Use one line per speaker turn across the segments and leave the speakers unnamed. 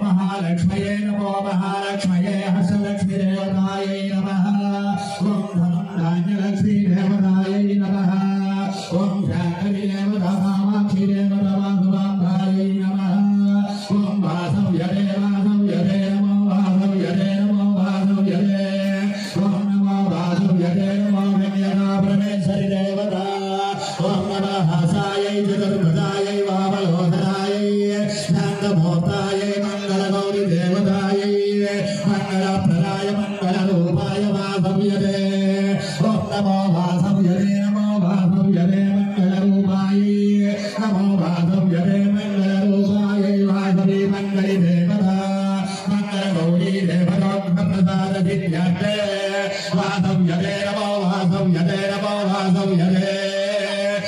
महालक्ष्मये नमो महालक्ष्मये हसलक्ष्मी देवतायै नमः ओम धनलक्ष्मी देवतायै नमः ओम शाकरी देवतामाक्षी देवतामाधुराम्भायै नमः ओम वासव्यदे नमो वासव्यदे नमो वासव्यदे ओम नमो वासव्यदे नमो गण्यना परमेश्वरी देवता ओम नमः हासायै चतुर्भुजायै वामलोचनायै शान्तमूर्तायै मंगलगौरी देवतायै मंगलप्रदाय मंगलरूपाय वासव्यदे ओम नमो वासव्यदे मंगलरूपायै नमो वासव्यदे मंगलरूपायै वासवी मंगली देवता मंगलगौरी देवता प्रसाद विद्याते वासव्यदे नमो वासव्यदे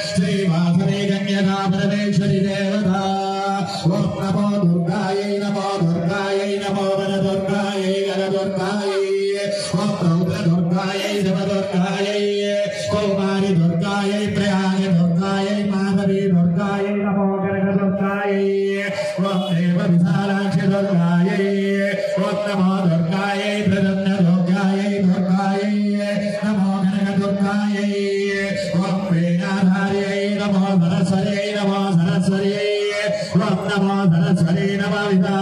श्री वासवी गण्यना परमेश्वरी देवता ओम नमो दुर्गायै नमो वनदुर्गायै ओम रौद्रदुर्गायै शिवदुर्गायै कौमारी दुर्गायै प्रयागि दुर्गायै माधवी दुर्गायै नमो कनकदुर्गायै ओम देव विशालाक्षि दुर्गायै ओम नमो दुर्गायै प्रसन्न दुर्गायै नमो कनकदुर्गायै ओम वीणाधार्यै नमो सरस्वत्यै ओम नमो सरस्वती नमो विदा